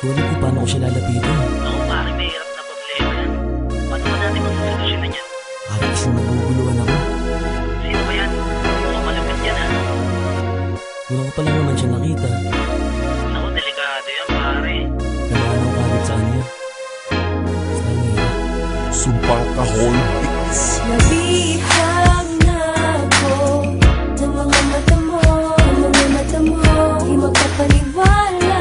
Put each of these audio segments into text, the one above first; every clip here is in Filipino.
ko alam kung paano ko siya lalapitin. Ako pare, may hirap na problema yan. Paano ba natin magsosolusyonan yan? Parang kasing naguguluhan ako. Sino ba yan? Mukhang malapit yan ha. Wala ko pa lang naman siya nakita. Naku, delikado yan pare. Namaan ako kagad sa kanya. Basta ang hirap. Sumpang Kahon Beats. Nabihag na ako ng mga mata mo, di magpapaniwala.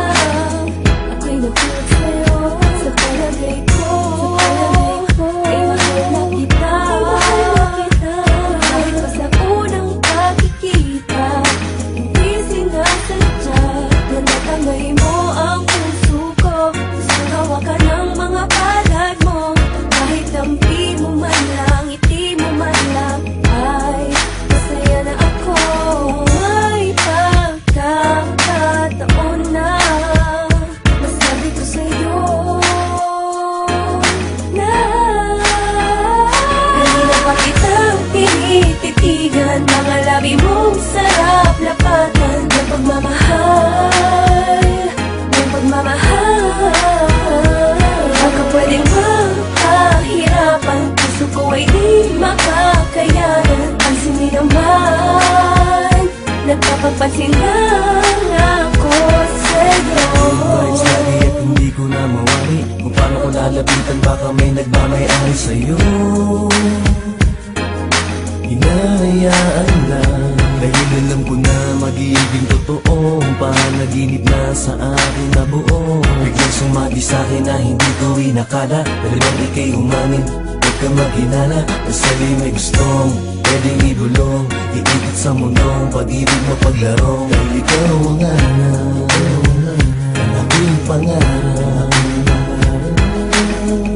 Ako'y nagulat sa'yo sa palagay ko, ay mahal na kita. Kahit pa sa unang pagkikita, hindi sinasadya na nakamay mo ang puso ko. Gusto hawakan ng mga palad mo, kahit dampi mo man lang, ngiti mo man lang, ay masaya na ako. May pagkakataon na masabi ko sa'yo na kanina pa kitang tinititigan, mga labi mong sarap lapatan ng pagmamahal, ng pagmamahal. Baka pwedeng makahirapan, puso ko ay di makakayanan. Ang sindi naman, nagpapapansin lang ako sa'yo. Vibes lagi at hindi ko na mawari. Kung paano ko lalapitan, baka may nagmamayari sa'yo. Hinahayaan lang, dahil alam ko na magiging totoo ang panaginip na sa akin nabuo. Biglang sumagi sa'kin na hindi ko inakala, talagang ika'y umamin, huwag ka maghinala. Nasa'yo'y may gustong pwedeng ibulong, iikot sa mundong pag-ibig mapaglaro. Dahil ikaw ang hanap ang aking pangarap.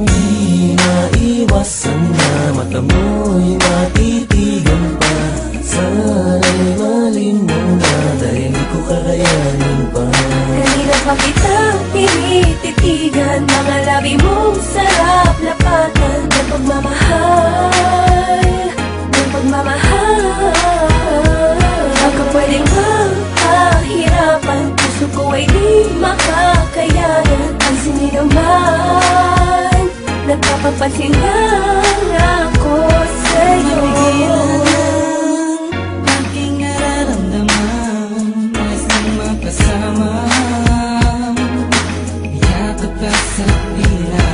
Di maiwasan na mata mo'y matitigan pa. Sana'y malin mo na dahil di ko kakayanin pa. Kanina pa kitang tinititigan, mga labi mong sarap lapatan ng pagmamahal, ng pagmamahal. Baka pwedeng makahirapan, puso ko ay di makakayanan. Ang sindi naman, nagpapapansin lang ako sa'yo. Aking nararamdaman, nais nang magkasama, yakap ka sa pila.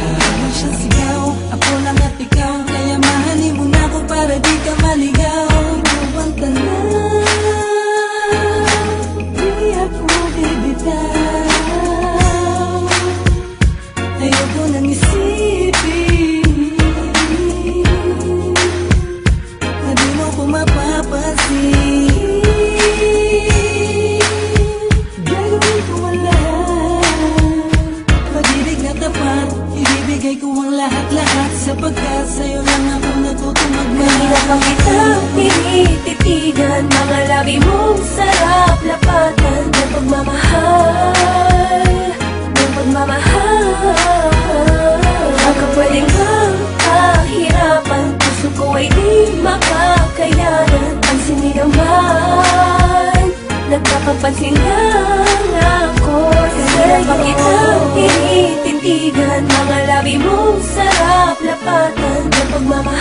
Siyang sigaw, ako lang at ikaw, kaya mahalin mo na ako para di ka maligaw. Ikaw ang tanan, di ako bibitaw. Ayoko nang isipin na di mo ko mapapansin. Gagawin ko ang lahat, pag-ibig na tapat, ibibigay ko ang lahat-lahat, sapagkat sa'yo lang ako natutong Kanina pa magmahal. kitang tinititigan, mga labi mong sarap lapatan ng pagmamahal, ng pagmamahal. Baka pwedeng makahirapan, puso ko ay di makakayanan. Ang sindi naman, nagpapapansin lang ako sa'yo. Kanina pa kitang tinititigan, mga labi mong sarap lapatan ng pagmamahal,